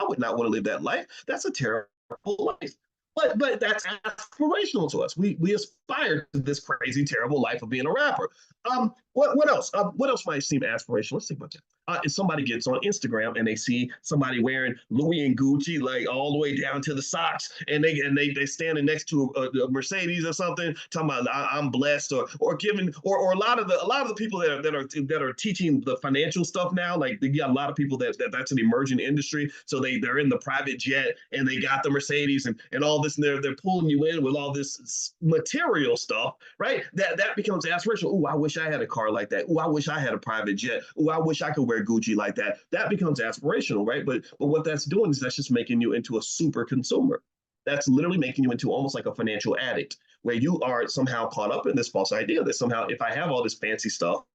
would not want to live that life. That's a terrible life. But that's aspirational to us. We aspire to this crazy, terrible life of being a rapper. What else? What else might seem aspirational? Let's think about that. If somebody gets on Instagram and they see somebody wearing Louis and Gucci like all the way down to the socks, and they standing next to a Mercedes or something, talking about I'm blessed, or giving, or a lot of the people that are teaching the financial stuff now, like you got a lot of people that's an emerging industry, so they're in the private jet and they got the Mercedes and all this, and they're pulling you in with all this material stuff, right? That becomes aspirational. Oh, I wish I had a car like that. Oh, I wish I had a private jet. Oh, I wish I could wear Gucci like that. That becomes aspirational, right? But what that's doing is that's just making you into a super consumer. That's literally making you into almost like a financial addict, where you are somehow caught up in this false idea that somehow if I have all this fancy stuff,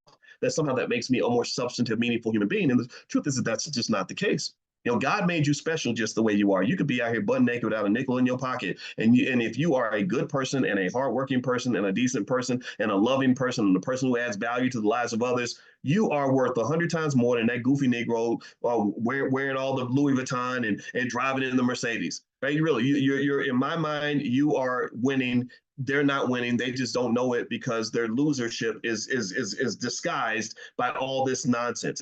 that somehow that makes me a more substantive, meaningful human being. And the truth is that that's just not the case. God made you special just the way you are. You could be out here butt naked without a nickel in your pocket. And if you are a good person and a hardworking person and a decent person and a loving person and a person who adds value to the lives of others, you are worth 100 times more than that goofy Negro wearing all the Louis Vuitton and driving in the Mercedes. Right? You're in my mind, you are winning. They're not winning. They just don't know it because their losership is disguised by all this nonsense.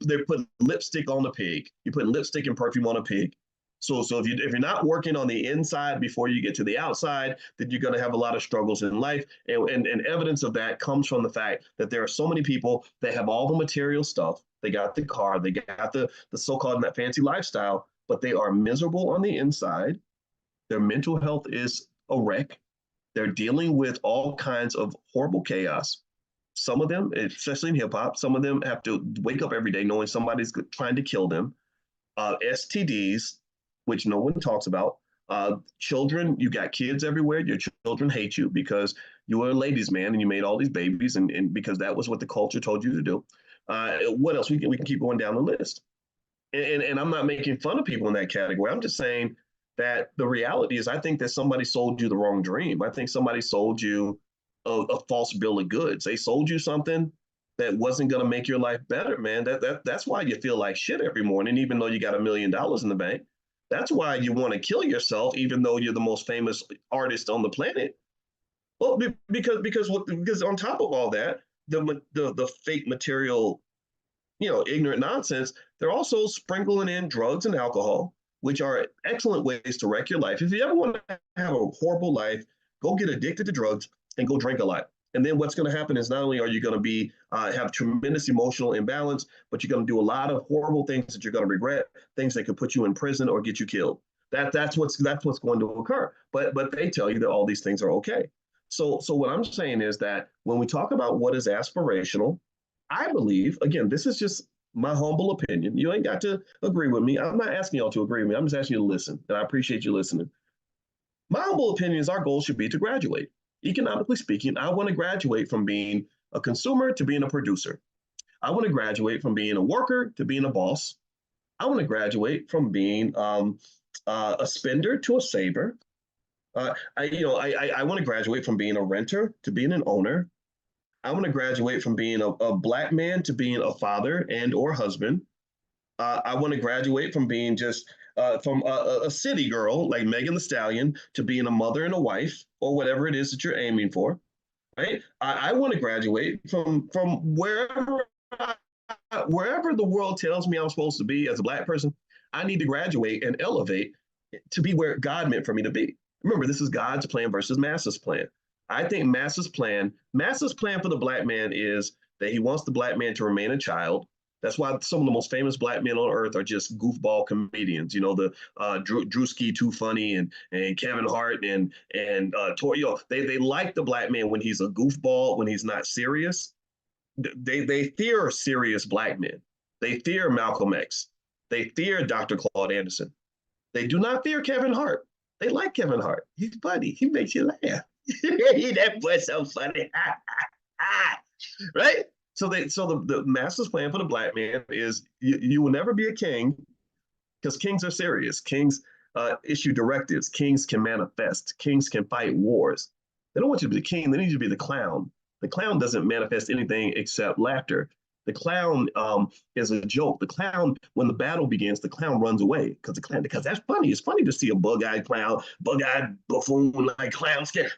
They're putting lipstick on the pig. You're putting lipstick and perfume on a pig. So if you're not working on the inside before you get to the outside, then you're going to have a lot of struggles in life. And evidence of that comes from the fact that there are so many people that have all the material stuff. They got the car, they got the so-called fancy lifestyle, but they are miserable on the inside. Their mental health is a wreck. They're dealing with all kinds of horrible chaos. Some of them, especially in hip hop, some of them have to wake up every day knowing somebody's trying to kill them. STDs, which no one talks about. Children, you got kids everywhere. Your children hate you because you were a ladies' man and you made all these babies, and because that was what the culture told you to do. What else? We can keep going down the list. And I'm not making fun of people in that category. I'm just saying that the reality is I think that somebody sold you the wrong dream. I think somebody sold you a false bill of goods. They sold you something that wasn't going to make your life better, man. That's why you feel like shit every morning, even though you got $1 million in the bank. That's why you want to kill yourself, even though you're the most famous artist on the planet. Well, because on top of all that, the fake material, ignorant nonsense, they're also sprinkling in drugs and alcohol, which are excellent ways to wreck your life. If you ever want to have a horrible life, go get addicted to drugs and go drink a lot. And then what's going to happen is not only are you going to have tremendous emotional imbalance, but you're going to do a lot of horrible things that you're going to regret, things that could put you in prison or get you killed. That's what's going to occur. But they tell you that all these things are okay. So what I'm saying is that when we talk about what is aspirational, I believe, again, this is just my humble opinion. You ain't got to agree with me. I'm not asking y'all to agree with me. I'm just asking you to listen. And I appreciate you listening. My humble opinion is our goal should be to graduate. Economically speaking, I want to graduate from being a consumer to being a producer. I want to graduate from being a worker to being a boss. I want to graduate from being a spender to a saver. I want to graduate from being a renter to being an owner. I want to graduate from being a Black man to being a father and or husband. I want to graduate from being just from a city girl like Megan Thee Stallion to being a mother and a wife or whatever it is that you're aiming for. Right? I want to graduate from wherever the world tells me I'm supposed to be as a Black person. I need to graduate and elevate to be where God meant for me to be. Remember, this is God's plan versus Massa's plan. I think Massa's plan for the Black man is that he wants the Black man to remain a child. That's why some of the most famous Black men on earth are just goofball comedians. The Drewski Too Funny and Kevin Hart and Torio. They like the Black man when he's a goofball, when he's not serious. They fear serious Black men. They fear Malcolm X. They fear Dr. Claude Anderson. They do not fear Kevin Hart. They like Kevin Hart. He's funny. He makes you laugh. That boy's so funny. Right? So the master's plan for the Black man is you will never be a king because kings are serious. Kings issue directives. Kings can manifest. Kings can fight wars. They don't want you to be the king. They need you to be the clown. The clown doesn't manifest anything except laughter. The clown is a joke. The clown, when the battle begins, the clown runs away because that's funny. It's funny to see a bug-eyed clown, bug-eyed buffoon like clown scared.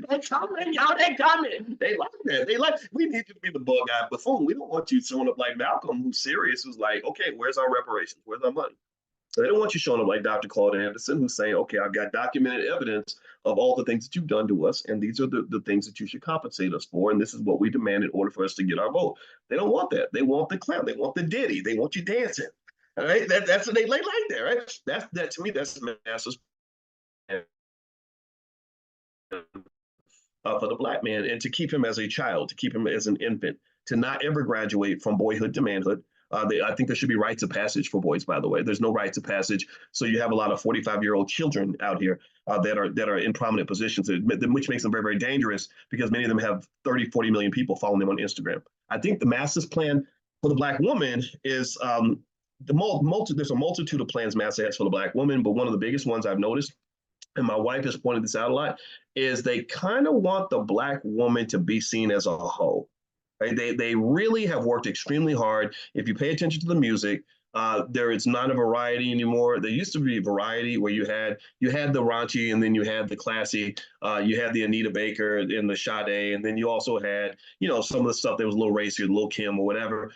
They coming, y'all. They coming. They like that. They like. We need you to be the bug-eyed buffoon. We don't want you showing up like Malcolm, who's serious, who's like, okay, where's our reparations? Where's our money? So they don't want you showing up like Dr. Claude Anderson, who's saying, okay, I've got documented evidence of all the things that you've done to us, and these are the things that you should compensate us for, and this is what we demand in order for us to get our vote. They don't want that. They want the clown. They want the ditty. They want you dancing. All right, that's what they like that, right? That to me, that's master's for the black man, and to keep him as a child, to keep him as an infant, to not ever graduate from boyhood to manhood. I think there should be rites of passage for boys, by the way. There's no rites of passage. So you have a lot of 45-year-old children out here that are in prominent positions, which makes them very, very dangerous because many of them have 30, 40 million people following them on Instagram. I think the master's plan for the black woman is there's a multitude of plans Massa has for the black woman, but one of the biggest ones I've noticed, and my wife has pointed this out a lot, is they kind of want the black woman to be seen as a hoe. Right? They really have worked extremely hard. If you pay attention to the music, there is not a variety anymore. There used to be variety where you had the raunchy and then you had the classy. You had the Anita Baker and the Sade, and then you also had some of the stuff that was a little racier, Lil Kim or whatever.